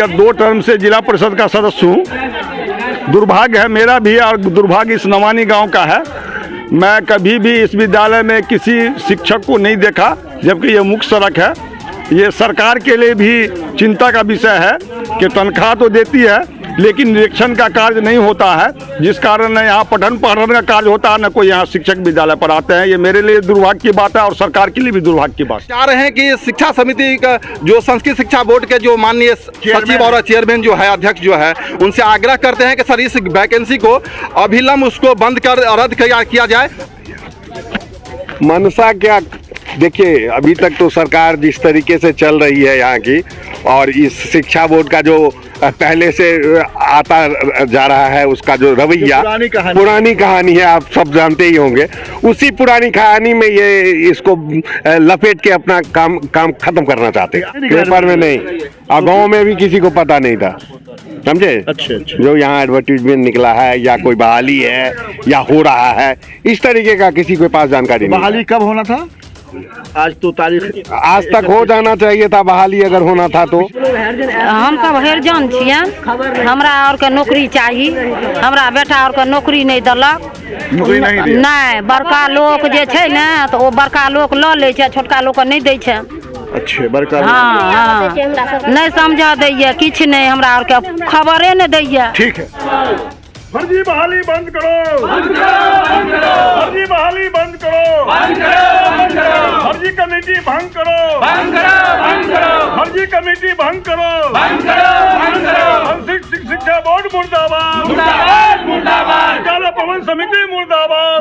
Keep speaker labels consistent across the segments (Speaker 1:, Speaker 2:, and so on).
Speaker 1: 2 term से जिला परिषद का सदस्य हूँ। दुर्भाग्य है मेरा भी और दुर्भाग्य इस नवानी गांव का है। मैं कभी भी इस विद्यालय में किसी शिक्षक को नहीं देखा, जबकि ये मुख्य सड़क है। ये सरकार के लिए भी चिंता का विषय है कि तनख्वाह तो देती है लेकिन निरीक्षण का कार्य नहीं होता है, जिस कारण न यहाँ पठन पाठन का कार्य होता है, न कोई यहाँ शिक्षक विद्यालय पर आते हैं। ये मेरे लिए दुर्भाग्य की बात है और सरकार के लिए भी दुर्भाग्य की बात।
Speaker 2: चाह रहे हैं कि शिक्षा समिति का जो संस्कृत शिक्षा बोर्ड के जो माननीय सचिव और चेयरमैन जो है, अध्यक्ष जो है, उनसे आग्रह करते हैं कि सर इस वैकेंसी को अभिलंब उसको बंद कर रद्द किया जाए।
Speaker 3: मनसा क्या, देखिए अभी तक तो सरकार जिस तरीके से चल रही है यहाँ की, और इस शिक्षा बोर्ड का जो पहले से आता जा रहा है उसका जो रवैया पुरानी कहानी है, आप सब जानते ही होंगे। उसी पुरानी कहानी में ये इसको लपेट के अपना काम खत्म करना चाहते हैं। पेपर में नहीं और गाँव में भी किसी को पता नहीं था, समझे। अच्छा। जो यहाँ एडवर्टीजमेंट निकला है या कोई बहाली है या हो रहा है, इस तरीके का किसी के पास जानकारी नहीं।
Speaker 1: बहाली कब होना था? आज तो तारीख
Speaker 3: आज तक हो जाना चाहिए था बहाली, अगर होना था तो।
Speaker 4: हम सब हरिजन छियै, हमरा और के नौकरी चाहिए। हमरा बेटा और के नौकरी नहीं दलक,
Speaker 1: नौकरी नहीं दिया।
Speaker 4: नहीं, बड़का लोग जे छै ने तो वो बड़का लोग ल ले छै, छोटका लोग के नहीं दै छै।
Speaker 1: अच्छे बड़का
Speaker 4: हाँ, नहीं समझा दैये, किछ नहीं, हमरा और के खबरे नहीं दैये।
Speaker 1: ठीक है। फर्जी बहाली बंद करो, फर्जी बहाली बंद करो, फर्जी कमेटी भंग करो, फर्जी कमेटी भंग करो, शिक्षा बोर्ड मुर्दाबाद, विद्यालय भवन समिति मुर्दाबाद।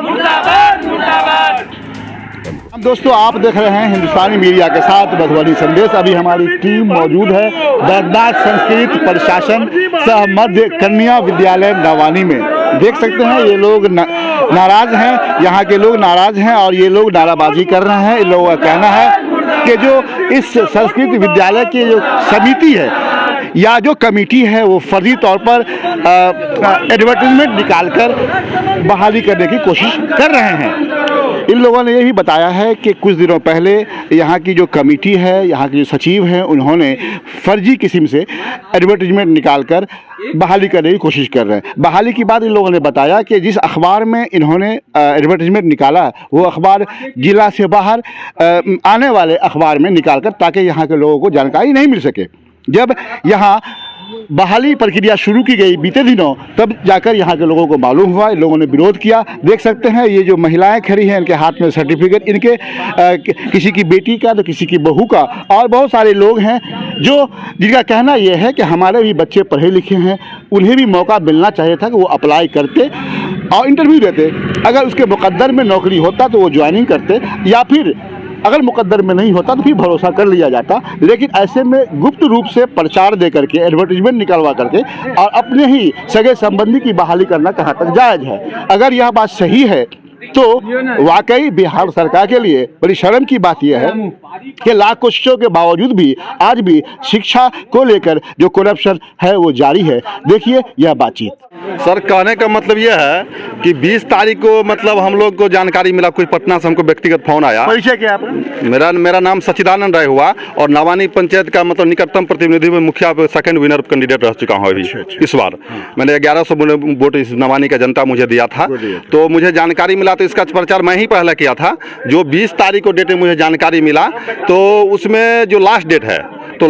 Speaker 1: दोस्तों, आप देख रहे हैं हिंदुस्तानी मीडिया के साथ मधुबनी संदेश। अभी हमारी टीम मौजूद है बैद्यनाथ संस्कृत प्रशासन सह मध्य कन्या विद्यालय नवानी में। देख सकते हैं ये लोग नाराज हैं, यहाँ के लोग नाराज हैं और ये लोग नाराबाजी कर रहे हैं। इन लोगों का कहना है कि जो इस संस्कृत विद्यालय की जो समिति है या जो कमेटी है वो फर्जी तौर पर एडवर्टीजमेंट निकालकर बहाली करने की कोशिश कर रहे हैं। इन लोगों ने यही बताया है कि कुछ दिनों पहले यहाँ की जो कमेटी है, यहाँ के जो सचिव हैं, उन्होंने फर्जी किस्म से एडवर्टीजमेंट निकालकर बहाली करने की कोशिश कर रहे हैं। बहाली की बात इन लोगों ने बताया कि जिस अखबार में इन्होंने एडवर्टीजमेंट निकाला वो अखबार जिला से बाहर आने वाले अखबार में निकालकर, ताकि यहाँ के लोगों को जानकारी नहीं मिल सके। जब यहाँ बहाली प्रक्रिया शुरू की गई बीते दिनों, तब जाकर यहाँ के लोगों को मालूम हुआ। इन लोगों ने विरोध किया। देख सकते हैं ये जो महिलाएं खड़ी हैं, इनके हाथ में सर्टिफिकेट, इनके किसी की बेटी का तो किसी की बहू का, और बहुत सारे लोग हैं जो जिनका कहना यह है कि हमारे भी बच्चे पढ़े लिखे हैं, उन्हें भी मौका मिलना चाहिए था कि वो अप्लाई करते और इंटरव्यू देते। अगर उसके मुकद्दर में नौकरी होता तो वो ज्वाइनिंग करते, या फिर अगर मुकद्दर में नहीं होता तो फिर भरोसा कर लिया जाता। लेकिन ऐसे में गुप्त रूप से प्रचार दे करके, एडवर्टीजमेंट निकलवा करके और अपने ही सगे संबंधी की बहाली करना कहाँ तक जायज़ है? अगर यह बात सही है तो वाकई बिहार सरकार के लिए बड़ी शर्म की बात यह है कि लाख कोशिशों के बावजूद भी आज भी शिक्षा को लेकर जो करप्शन है वो जारी है। देखिए यह बातचीत।
Speaker 2: सर, कहने का मतलब यह है कि 20 तारीख को मतलब हम लोग को जानकारी मिला, कुछ पटना से हमको व्यक्तिगत फोन आया।
Speaker 1: परिचय क्या है?
Speaker 2: मेरा नाम सचिदानंद राय हुआ और नवानी पंचायत का मतलब निकटतम प्रतिनिधि में मुखिया सेकंड विनर कैंडिडेट रह चुका हूँ अभी। इस बार मैंने 1100 वोट इस नवानी का जनता मुझे दिया था, तो मुझे जानकारी मिला तो इसका प्रचार मैं ही पहले किया था। जो 20 तारीख को डेट में मुझे जानकारी मिला तो उसमें जो लास्ट डेट है तो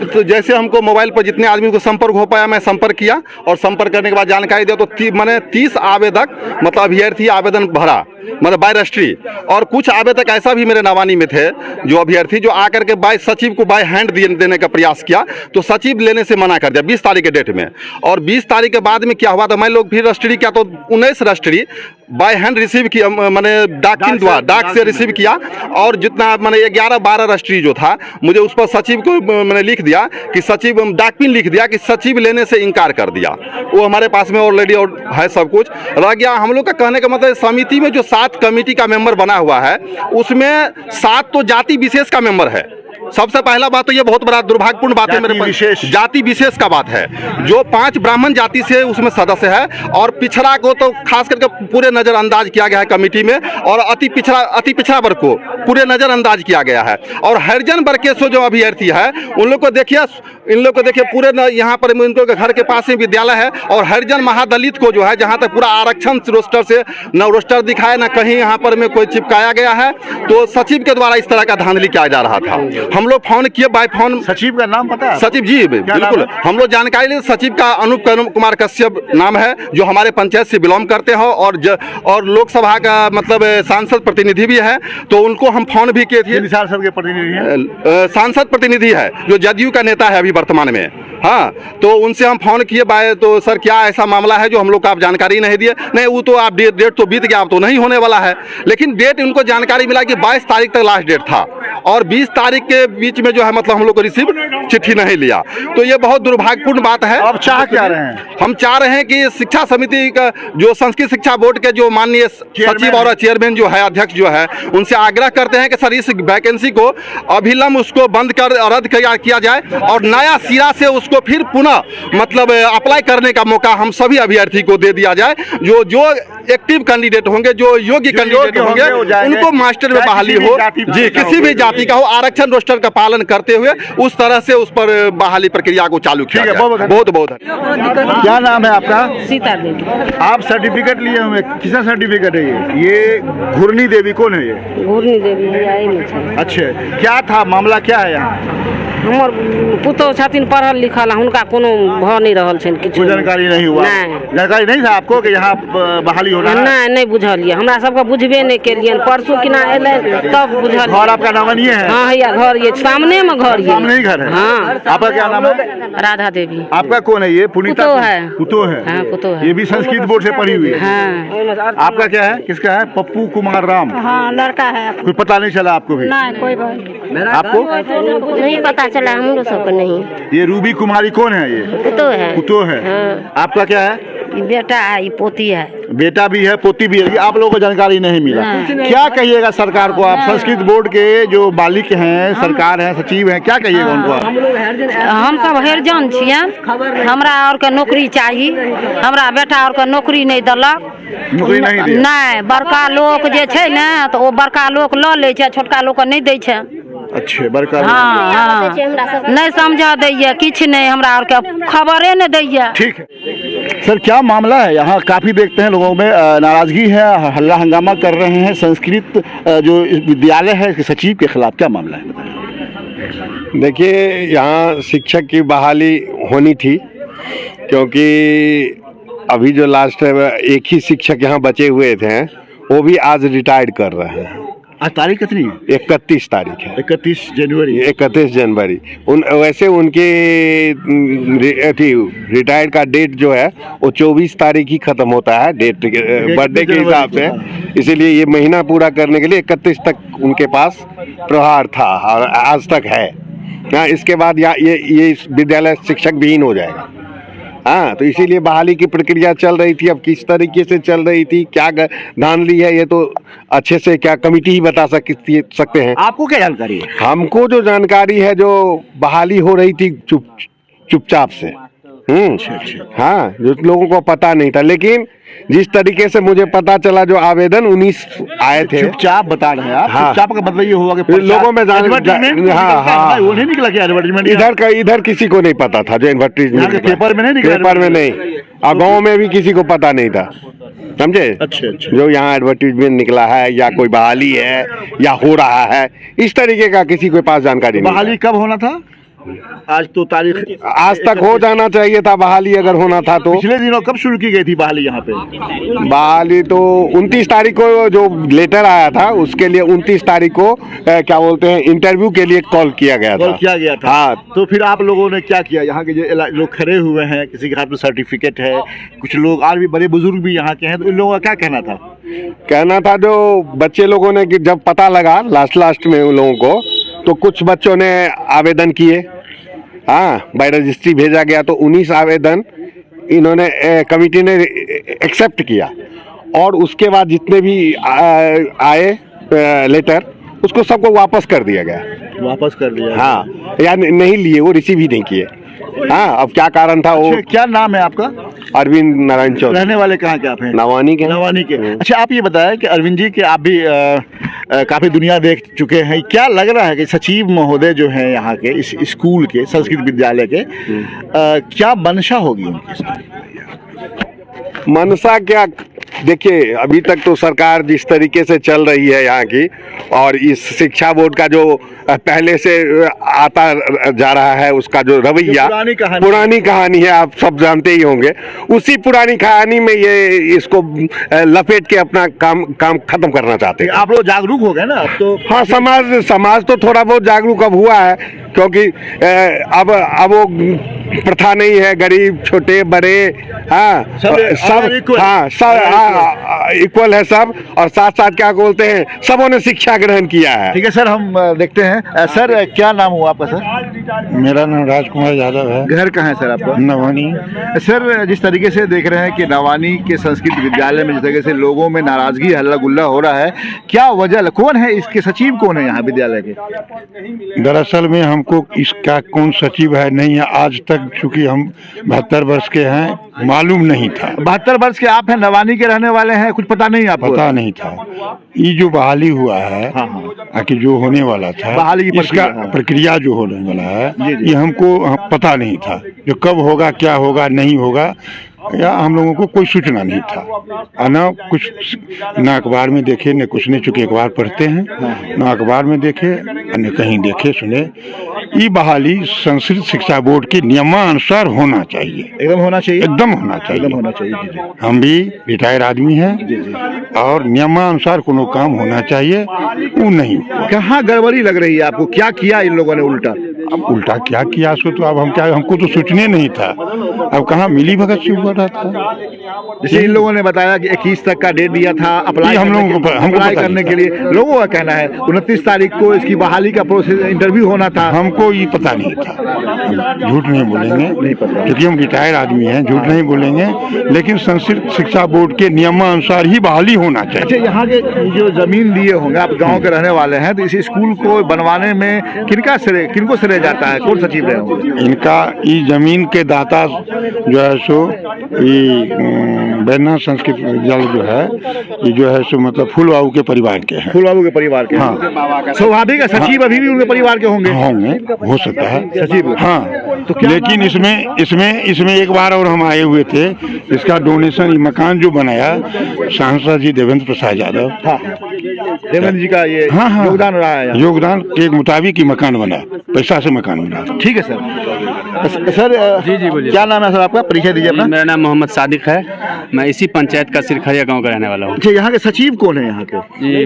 Speaker 2: तो जैसे हमको मोबाइल पर जितने आदमी को संपर्क हो पाया मैं संपर्क किया, और संपर्क करने के बाद जानकारी दिया तो मैंने 30 आवेदक मतलब अभ्यर्थी आवेदन भरा, मतलब बाय रजिस्ट्री। और कुछ आवेदक ऐसा भी मेरे नवानी में थे जो अभ्यर्थी जो आकर के बाय सचिव को बाय हैंड देने का प्रयास किया, तो सचिव लेने से मना कर दिया 20 तारीख के डेट में। और 20 तारीख के बाद में क्या हुआ तो मैं लोग फिर रजिस्ट्री किया तो 19 रजिस्ट्री बाय हैंड रिसीव किया, मैंने डाक से रिसीव किया। और जितना मैंने 11-12 रजिस्ट्री जो था मुझे उस पर सचिव को मैंने लिख दिया कि सचिव, डाक पिन लिख दिया कि सचिव लेने से इनकार कर दिया। वो हमारे पास में ऑलरेडी और है, सब कुछ रह गया। हम लोग का कहने का मतलब समिति में जो 7 कमेटी का मेंबर बना हुआ है उसमें 7 तो जाति विशेष का मेंबर है, सबसे पहला बात तो ये बहुत बड़ा दुर्भाग्यपूर्ण बात है मेरे पास, जाति विशेष का बात है। जो 5 ब्राह्मण जाति से उसमें सदस्य है और पिछड़ा को तो खास करके पूरे नजरअंदाज किया गया है कमेटी में, और अति पिछड़ा वर्ग को पूरे नजरअंदाज किया गया है। और हरिजन वर्ग के जो अभ्यर्थी है उन लोग को देखिए, इन लोग को देखिए पूरे यहाँ पर इनको घर के पास ही विद्यालय है, और हरिजन महादलित को जो है जहाँ तक पूरा आरक्षण रोस्टर से न रोस्टर दिखाया न कहीं यहाँ पर में कोई चिपकाया गया है। तो सचिव के द्वारा इस तरह का धांधली किया जा रहा था। हम लोग फोन किए बाय फोन।
Speaker 1: सचिव का नाम पता है? सचिव
Speaker 2: जी बिल्कुल, हम लोग जानकारी ले। सचिव का अनूप कुमार कश्यप नाम है, जो हमारे पंचायत से बिलोंग करते हो और लोकसभा का मतलब सांसद प्रतिनिधि भी है। तो उनको हम फोन भी किए थे।
Speaker 1: सांसद के प्रतिनिधि है?
Speaker 2: सांसद प्रतिनिधि है जो जदयू का नेता है अभी वर्तमान में। हाँ, तो उनसे हम फोन किए बाय, तो सर क्या ऐसा मामला है जो हम लोग को आप जानकारी नहीं दिए? नहीं, वो तो आप डेट तो बीत गया, अब तो नहीं होने वाला है। लेकिन डेट उनको जानकारी मिला कि 22 तारीख तक लास्ट डेट था, और 20 तारीख के बीच में जो है मतलब हम लोग को रिसीव चिट्ठी नहीं लिया। तो ये बहुत दुर्भाग्यपूर्ण बात है।
Speaker 1: अब चाह क्या रहे हैं?
Speaker 2: हम चाह रहे हैं कि शिक्षा समिति का जो संस्कृत शिक्षा बोर्ड के जो माननीय सचिव और चेयरमैन जो है, अध्यक्ष जो है, उनसे आग्रह करते हैं कि सर इस वैकेंसी को अभिलंब उसको बंद कर रद्द किया जाए, और नया सिरा से उसको फिर पुनः मतलब अप्लाई करने का मौका हम सभी अभ्यर्थी को दे दिया जाए। जो एक्टिव कैंडिडेट होंगे, जो योग्य कैंडिडेट होंगे, उनको मास्टर में बहाली हो, जी किसी भी जाति का हो, आरक्षण रोस्टर का पालन करते हुए उस तरह से उस पर बहाली प्रक्रिया को चालू किया जाए। बहुत बहुत
Speaker 1: क्या नाम है आपका?
Speaker 4: सीता देवी।
Speaker 1: आप सर्टिफिकेट लिए हुए, किसका सर्टिफिकेट है ये घुरनी देवी कौन है ये?
Speaker 4: घुरनी देवी है।
Speaker 1: अच्छा, क्या था मामला, क्या है यहाँ?
Speaker 4: हमर पुतौ छथिन पढ़ल लिखल, हुनका कोनो भ नहीं रहल छन, किछु
Speaker 1: जानकारी नहीं हुआ। जानकारी नहीं था आपको कि यहाँ बहाली होना है?
Speaker 4: नहीं बुझलिए, हमरा सबके बुझबे नहीं केलियन। परसों किना एले तब बुझल।
Speaker 1: घर आपका नवनिये है?
Speaker 4: हाँ हैया घर ये सामने में घर, ये
Speaker 1: सामने ही घर है।
Speaker 4: हाँ।
Speaker 1: आपका क्या नाम है?
Speaker 4: राधा देवी।
Speaker 1: आपका कौन है ये? पुनीता
Speaker 4: है।
Speaker 1: पुतो है?
Speaker 4: हाँ, पुतो है।
Speaker 1: ये भी संस्कृत बोर्ड से पढ़ी हुई है?
Speaker 4: हाँ।
Speaker 1: आपका क्या है? किसका है? पप्पू कुमार राम?
Speaker 4: हाँ, लड़का है।
Speaker 1: कुछ पता नहीं चला आपको भी?
Speaker 4: नहीं, कोई
Speaker 1: आपको
Speaker 4: नहीं पता चला, हम लोग सबको नहीं।
Speaker 1: ये रूबी कुमारी कौन है? ये
Speaker 4: पुतो है।
Speaker 1: पुतो है।
Speaker 4: हाँ।
Speaker 1: आपका क्या है?
Speaker 4: बेटा है, पोती है।
Speaker 1: बेटा भी है, पोती भी है। आप लोगों को जानकारी नहीं मिला। क्या कहिएगा सरकार को? आप संस्कृत बोर्ड के जो मालिक हैं, सरकार है, सचिव हैं, क्या कहिएगा उनको?
Speaker 4: हम सब हरिजन छियै, हमरा और के नौकरी चाहिए। हमरा बेटा और के नौकरी नहीं दलक।
Speaker 1: नौकरी नहीं दे?
Speaker 4: नहीं, बड़का लोग जे छै ने, तो वो बड़का लोग ल ले छै, छोटका लोग के नहीं दै छै।
Speaker 1: अच्छे बड़का।
Speaker 4: हाँ हाँ, नहीं समझा दैये, किछ नहीं, हमरा और के खबरे नहीं दैये।
Speaker 1: ठीक है सर, क्या मामला है यहाँ? काफी देखते हैं लोगों में नाराजगी है, हल्ला हंगामा कर रहे हैं संस्कृत जो विद्यालय है इसके सचिव के खिलाफ। क्या मामला है?
Speaker 3: देखिए, यहाँ शिक्षक की बहाली होनी थी, क्योंकि अभी जो लास्ट एक ही शिक्षक यहाँ बचे हुए थे, वो भी आज रिटायर्ड कर रहे हैं।
Speaker 1: आज तारीख कितनी है?
Speaker 3: 31 तारीख है।
Speaker 1: 31 जनवरी।
Speaker 3: 31 जनवरी। वैसे उनके रिटायर का डेट जो है वो 24 तारीख ही खत्म होता है, डेट बर्थडे के हिसाब से। इसीलिए ये महीना पूरा करने के लिए 31 तक उनके पास प्रहार था, और आज तक है। हाँ, इसके बाद ये विद्यालय शिक्षक विहीन हो जाएगा। हाँ, तो इसीलिए बहाली की प्रक्रिया चल रही थी। अब किस तरीके से चल रही थी, क्या धांधली है, ये तो अच्छे से क्या कमेटी ही बता सकते हैं।
Speaker 1: आपको क्या जानकारी है?
Speaker 3: हमको जो जानकारी है, जो बहाली हो रही थी चुपचाप से। हाँ, जो लोगों को पता नहीं था, लेकिन जिस तरीके से मुझे पता चला, जो आवेदन 19 आए थे।
Speaker 1: चुपचाप बता रहे हैं आप?
Speaker 3: हाँ।
Speaker 1: चुपचाप का मतलब ये हुआ कि
Speaker 3: लोगों में
Speaker 1: हाँ, वो नहीं निकला क्या एडवर्टाइजमेंट?
Speaker 3: इधर किसी को नहीं पता था जो एडवर्टाइजमेंट
Speaker 1: पेपर में नहीं निकला।
Speaker 3: पेपर में नहीं, और गाँव में भी किसी को पता नहीं था, समझे?
Speaker 1: अच्छा।
Speaker 3: जो यहाँ एडवर्टाइजमेंट निकला है, या कोई बहाली है या हो रहा है, इस तरीके का किसी के पास जानकारी नहीं।
Speaker 1: बहाली कब होना था? आज तो तारीख,
Speaker 3: आज तक हो जाना चाहिए था बहाली, अगर होना था तो।
Speaker 1: पिछले दिनों कब शुरू की गई थी बहाली यहाँ पे?
Speaker 3: बहाली तो 29 तारीख को जो लेटर आया था, उसके लिए 29 तारीख को क्या बोलते हैं, इंटरव्यू के लिए कॉल किया गया था।
Speaker 1: हाँ, तो फिर आप लोगों ने क्या किया? यहाँ के जो लोग खड़े हुए हैं, किसी के हाथ में सर्टिफिकेट है, कुछ लोग और भी बड़े बुजुर्ग भी यहाँ के हैं, तो इन लोगों का क्या कहना था?
Speaker 3: कहना था जो बच्चे लोगों ने, कि जब पता लगा लास्ट में उन लोगों को, तो कुछ बच्चों ने आवेदन किए। हाँ, बाय रजिस्ट्री भेजा गया, तो 19 आवेदन इन्होंने कमेटी ने एक्सेप्ट किया, और उसके बाद जितने भी आए लेटर, उसको सबको वापस कर दिया गया।
Speaker 1: वापस कर दिया।
Speaker 3: हाँ, या नहीं लिए, वो रिसीव ही नहीं किए। हाँ, अब क्या कारण था वो।
Speaker 1: अच्छा, क्या नाम है आपका?
Speaker 3: अरविंद नारायण चौधरी।
Speaker 1: रहने वाले कहाँ के आप हैं?
Speaker 3: नवानी के।
Speaker 1: नवानी के। अच्छा, आप ये बताएं कि अरविंद जी के आप भी काफी दुनिया देख चुके हैं, क्या लग रहा है कि सचिव महोदय जो हैं यहाँ के इस स्कूल के, संस्कृत विद्यालय के, क्या मंशा होगी उनकी?
Speaker 3: मनसा क्या, देखिए अभी तक तो सरकार जिस तरीके से चल रही है यहाँ की, और इस शिक्षा बोर्ड का जो पहले से आता जा रहा है उसका जो रवैया, पुरानी कहानी है, आप सब जानते ही होंगे। उसी पुरानी कहानी में ये इसको लपेट के अपना काम खत्म करना चाहते हैं।
Speaker 1: आप लोग जागरूक हो गए ना अब तो?
Speaker 3: हाँ, समाज तो थोड़ा बहुत जागरूक अब हुआ है, क्योंकि अब वो प्रथा नहीं है, गरीब छोटे बड़े, हाँ सब हाँ सब इक्वल है सब, और साथ साथ क्या बोलते हैं, सबों ने शिक्षा ग्रहण किया है।
Speaker 1: ठीक है सर, हम देखते हैं। सर, क्या नाम हुआ आपका सर?
Speaker 5: मेरा नाम राजकुमार यादव है।
Speaker 1: घर कहाँ है सर आपका?
Speaker 5: नवानी।
Speaker 1: सर, जिस तरीके से देख रहे हैं कि नवानी के संस्कृत विद्यालय में जिस तरीके से लोगों में नाराजगी, हल्ला गुल्ला हो रहा है, क्या वजह, कौन है इसके सचिव, कौन है यहाँ विद्यालय के?
Speaker 5: दरअसल में हमको इसका कौन सचिव है नहीं है आज तक, चूंकि हम 72 वर्ष के हैं, मालूम नहीं था।
Speaker 1: 72 वर्ष के आप हैं, नवानी के रहने वाले हैं, कुछ पता नहीं आपको?
Speaker 5: पता नहीं था। ये जो बहाली हुआ है, कि जो होने वाला था,
Speaker 1: बहाली की
Speaker 5: इसका प्रक्रिया जो होने वाला है, ये हमको पता नहीं था, जो कब होगा, क्या होगा, नहीं होगा, या हम लोगों को कोई सूचना नहीं था। ना कुछ न अखबार में देखे, न कुछ, ने चूंकि अखबार पढ़ते हैं, न अखबार में देखे, न कहीं देखे सुने। ये बहाली संस्कृत शिक्षा बोर्ड के नियमानुसार होना चाहिए।
Speaker 1: एकदम होना चाहिए।
Speaker 5: एकदम होना चाहिए।
Speaker 1: एकदम होना चाहिए।
Speaker 5: हम भी रिटायर आदमी हैं, और नियमानुसार कोनो काम होना चाहिए, वो नहीं।
Speaker 1: कहाँ गड़बड़ी लग रही है आपको? क्या किया इन लोगों ने उल्टा?
Speaker 5: अब उल्टा क्या किया सो तो अब हम क्या, हमको तो सोचने नहीं था। अब कहाँ मिली भगत से हुआ था।
Speaker 1: जैसे इन लोगों ने बताया कि 21 तक का डेट दिया था अप्लाई करने के लिए। लोगों का कहना है 29 तारीख को इसकी बहाली का प्रोसेस, इंटरव्यू होना था।
Speaker 5: हमको ये पता नहीं था, झूठ नहीं बोलेंगे, नहीं पता, क्योंकि हम रिटायर आदमी हैं, झूठ नहीं बोलेंगे। लेकिन संस्कृत शिक्षा बोर्ड के नियमानुसार ही बहाली होना चाहिए।
Speaker 1: अच्छा, यहाँ के जो जमीन दिए होंगे, आप गाँव के रहने वाले हैं, तो इस स्कूल को बनवाने में किनको श्रेय जाता है? कौन सचिव रहे होंगे?
Speaker 5: इनका ये जमीन के दाता जो है सो ये बैना संस्कृत विद्यालय जो है, ये जो है सो मतलब फूल बाबू के परिवार के हैं।
Speaker 1: फूल बाबू के परिवार के?
Speaker 5: हाँ।
Speaker 1: स्वाभाविक है, सचिव अभी भी उनके परिवार के होंगे।
Speaker 5: हो सकता है
Speaker 1: सचिव।
Speaker 5: हाँ,
Speaker 1: तो क्या
Speaker 5: लेकिन इसमें एक बार और हम आए हुए थे। इसका डोनेशन, मकान जो बनाया सांसद जी देवेंद्र प्रसाद यादव,
Speaker 1: देवेंद्र जी का ये योगदान रहा है।
Speaker 5: योगदान के मुताबिक ही मकान बना, पैसा से मकान बना।
Speaker 1: ठीक है सर। सर
Speaker 6: जी बोलिए।
Speaker 1: क्या नाम है सर आपका? परिचय दीजिए अपना।
Speaker 6: मेरा नाम मोहम्मद सादिक है, मैं इसी पंचायत का सिरखरिया गांव का रहने वाला हूँ।
Speaker 1: अच्छा, यहाँ के सचिव कौन है यहाँ के?
Speaker 6: जी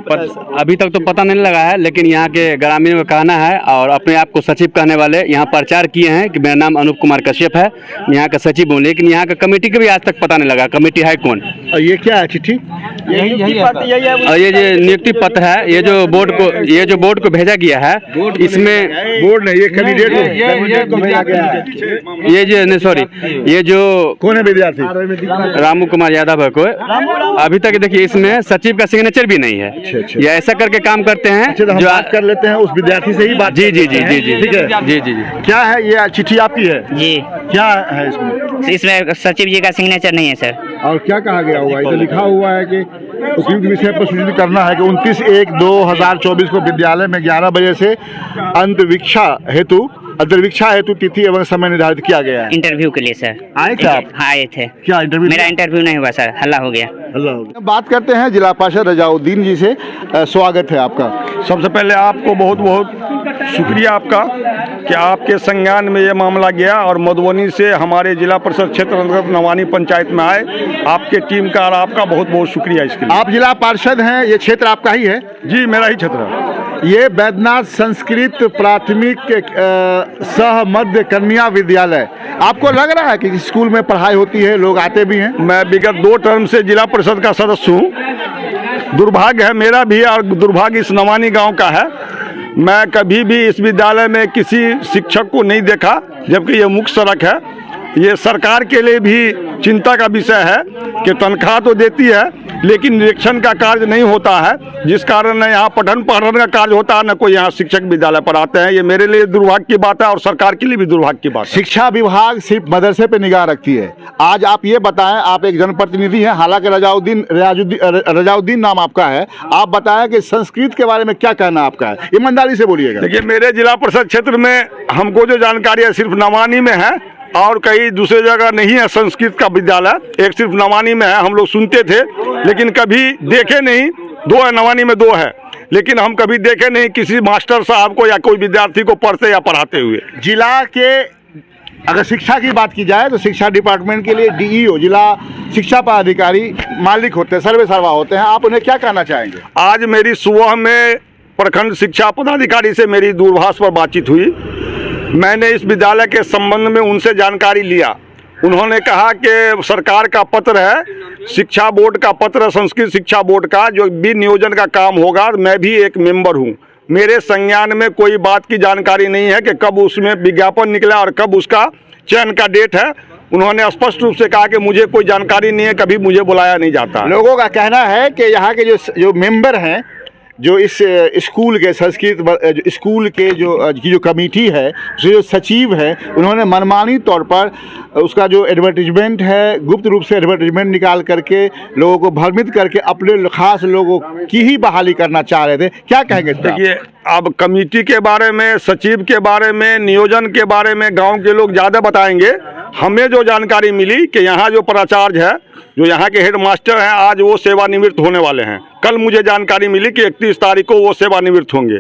Speaker 6: अभी तक तो पता नहीं लगा है, लेकिन यहाँ के ग्रामीण का कहना है, और अपने आप को सचिव कहने वाले यहाँ प्रचार किए हैं कि मेरा नाम अनूप कुमार कश्यप है, यहाँ का सचिव हूँ। लेकिन यहाँ का कमेटी का भी आज तक पता नहीं लगा, कमेटी है कौन।
Speaker 1: और ये क्या है चिट्ठी?
Speaker 6: और ये जो नियुक्ति पत्र है, ये जो बोर्ड को भेजा गया है, इसमें
Speaker 1: बोर्ड नहीं, ये कैंडिडेट को भेजा गया है।
Speaker 6: ये जो
Speaker 1: कौन है विद्यार्थी?
Speaker 6: रामू कुमार यादव है कोई। अभी तक देखिए इसमें सचिव का सिग्नेचर भी नहीं है। ये ऐसा करके काम करते हैं।
Speaker 1: अच्छा, तो हम बात कर लेते हैं उस विद्यार्थी से ही बात।
Speaker 6: जी
Speaker 1: ठीक है।
Speaker 6: जी।
Speaker 1: क्या है ये चिट्ठी आपकी है?
Speaker 7: जी।
Speaker 1: क्या है इसमें?
Speaker 7: इसमें सचिव जी का सिग्नेचर नहीं है सर।
Speaker 1: और क्या कहा गया हुआ है? इधर लिखा हुआ है कि उपयुक्त विषय पर सूचित करना है कि 29/1/2024 को विद्यालय में 11 बजे से अंतर्वीक्षा हेतु तिथि एवं समय निर्धारित किया गया है।
Speaker 7: इंटरव्यू के लिए सर
Speaker 1: आए थे आप?
Speaker 7: हाँ, आए थे।
Speaker 1: क्या इंटरव्यू?
Speaker 7: मेरा इंटरव्यू नहीं हुआ सर, हल्ला हो गया।
Speaker 1: बात करते हैं जिला पार्षद रजाउद्दीन जी से। स्वागत है आपका।
Speaker 8: सबसे पहले आपको बहुत बहुत शुक्रिया आपका कि आपके संज्ञान में ये मामला गया और मधुबनी से हमारे जिला परिषद क्षेत्र अंतर्गत नवानी पंचायत में आए। आपके टीम का और आपका बहुत बहुत शुक्रिया इसके लिए।
Speaker 1: आप जिला पार्षद हैं, ये क्षेत्र आपका ही है?
Speaker 8: जी, मेरा ही क्षेत्र है।
Speaker 1: ये बैद्यनाथ संस्कृत प्राथमिक सह मध्य कन्या विद्यालय, आपको लग रहा है कि स्कूल में पढ़ाई होती है, लोग आते भी हैं?
Speaker 8: मैं विगत 2 टर्म से जिला परिषद का सदस्य हूँ। दुर्भाग्य है मेरा भी और दुर्भाग्य इस नवानी गांव का है, मैं कभी भी इस विद्यालय में किसी शिक्षक को नहीं देखा, जबकि ये मुख्य सड़क है। ये सरकार के लिए भी चिंता का विषय है कि तनख्वाह तो देती है लेकिन निरीक्षण का कार्य नहीं होता है, जिस कारण न यहाँ पठन पाठन का कार्य होता है, न कोई यहाँ शिक्षक विद्यालय पढ़ाते हैं। ये मेरे लिए दुर्भाग्य की बात है और सरकार के लिए भी दुर्भाग्य की बात है।
Speaker 1: शिक्षा विभाग सिर्फ मदरसे पे निगाह रखती है। आज आप ये बताएं, आप एक जनप्रतिनिधि हैं, हालांकि रजाउद्दीन नाम आपका है, आप बताएं कि संस्कृत के बारे में क्या कहना आपका है, ईमानदारी से बोलिएगा।
Speaker 8: देखिए, मेरे जिला परिषद क्षेत्र में हमको जो जानकारी है सिर्फ नवानी में है और कहीं दूसरे जगह नहीं है संस्कृत का विद्यालय, एक सिर्फ नवानी में है। हम लोग सुनते थे लेकिन कभी देखे नहीं। 2 है, नवानी में 2 है, लेकिन हम कभी देखे नहीं किसी मास्टर साहब को या कोई विद्यार्थी को पढ़ते या पढ़ाते हुए।
Speaker 1: जिला के अगर शिक्षा की बात की जाए तो शिक्षा डिपार्टमेंट के लिए डीईओ, जिला शिक्षा पदाधिकारी मालिक होते हैं, सर्वे सर्वा होते हैं। आप उन्हें क्या कहना चाहेंगे?
Speaker 8: आज मेरी सुबह में प्रखंड शिक्षा पदाधिकारी से मेरी दूरभाष पर बातचीत हुई। मैंने इस विद्यालय के संबंध में उनसे जानकारी लिया। उन्होंने कहा कि सरकार का पत्र है, शिक्षा बोर्ड का पत्र है, संस्कृत शिक्षा बोर्ड का, जो भी नियोजन का काम होगा, मैं भी एक मेंबर हूं। मेरे संज्ञान में कोई बात की जानकारी नहीं है कि कब उसमें विज्ञापन निकला और कब उसका चयन का डेट है। उन्होंने स्पष्ट रूप से कहा कि मुझे कोई जानकारी नहीं है, कभी मुझे बुलाया नहीं जाता।
Speaker 1: लोगों का कहना है कि यहाँ के जो मेंबर हैं, जो इस स्कूल के संस्कृत स्कूल के जो कमेटी है, जो सचिव है, उन्होंने मनमानी तौर पर उसका जो एडवर्टीजमेंट है, गुप्त रूप से एडवर्टीजमेंट निकाल करके लोगों को भ्रमित करके अपने खास लोगों की ही बहाली करना चाह रहे थे। क्या कहेंगे?
Speaker 8: देखिए, अब कमेटी के बारे में, सचिव के बारे में, नियोजन के बारे में गांव के लोग ज़्यादा बताएंगे। हमें जो जानकारी मिली कि यहाँ जो प्राचार्य है, जो यहाँ के हेड मास्टर हैं, आज वो सेवानिवृत्त होने वाले हैं। कल मुझे जानकारी मिली कि 31 तारीख को वो सेवानिवृत्त होंगे।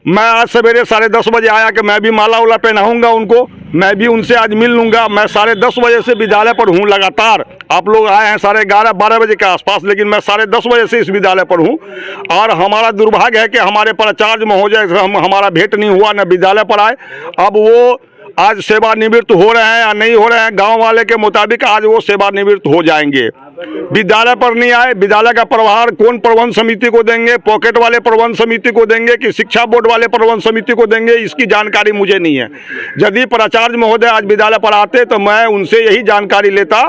Speaker 8: मैं आज सवेरे 10:30 बजे आया कि मैं भी माला उला पहनाऊंगा उनको, मैं भी उनसे आज मिल लूँगा। मैं 10:30 बजे से विद्यालय पर हूँ लगातार। आप लोग आए हैं 11:30-12 बजे के आसपास, लेकिन मैं 10:30 बजे से इस विद्यालय पर हूँ। और हमारा दुर्भाग्य है कि हमारे प्राचार्य महोदय से हमारा भेंट नहीं हुआ, न विद्यालय पर आए। अब वो आज सेवानिवृत्त हो रहे हैं या नहीं हो रहे हैं, गांव वाले के मुताबिक आज वो सेवानिवृत्त हो जाएंगे। विद्यालय पर नहीं आए, विद्यालय का प्रभार कौन प्रबंध समिति को देंगे, पॉकेट वाले प्रबंध समिति को देंगे कि शिक्षा बोर्ड वाले प्रबंध समिति को देंगे, इसकी जानकारी मुझे नहीं है। यदि प्राचार्य महोदय आज विद्यालय पर आते तो मैं उनसे यही जानकारी लेता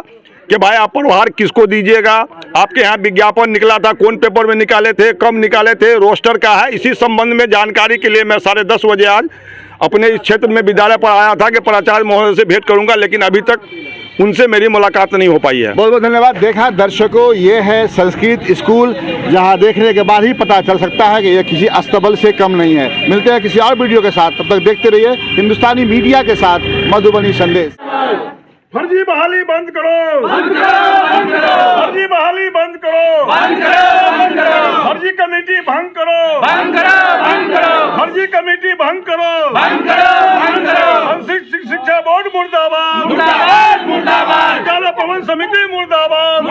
Speaker 8: कि भाई आप प्रभार किसको दीजिएगा, आपके यहाँ विज्ञापन निकला था, कौन पेपर में निकाले थे, कब निकाले थे, रोस्टर का है। इसी संबंध में जानकारी के लिए मैं 10:30 बजे आज अपने इस क्षेत्र में विद्यालय पर आया था कि प्राचार्य महोदय से भेंट करूंगा, लेकिन अभी तक उनसे मेरी मुलाकात नहीं हो पाई है।
Speaker 1: बहुत बहुत धन्यवाद। देखा दर्शकों, ये है संस्कृत स्कूल, जहां देखने के बाद ही पता चल सकता है कि यह किसी अस्तबल से कम नहीं है। मिलते हैं किसी और वीडियो के साथ, तब तक देखते रहिए हिंदुस्तानी मीडिया के साथ मधुबनी संदेश।
Speaker 8: फर्जी बहाली बंद करो, फर्जी बहाली बंद करो, फर्जी कमेटी भंग करो, फर्जी कमेटी भंग करो, शिक्षा बोर्ड मुर्दाबाद, विद्यालय प्रबंध समिति मुर्दाबाद।